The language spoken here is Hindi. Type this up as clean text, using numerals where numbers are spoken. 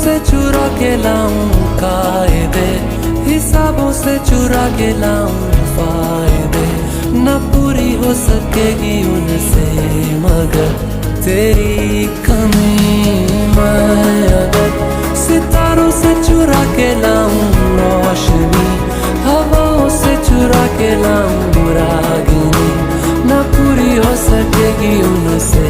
से चुरा के लाऊं कायदे, हिसाबों से चुरा के लाऊं फायदे। न पूरी हो सकेगी उनसे मगर तेरी कमी। मैं अगर सितारों से चुरा के लाऊं रोशनी, हवाओं से चुरा के लाऊं रागिनी, न पूरी हो सकेगी उनसे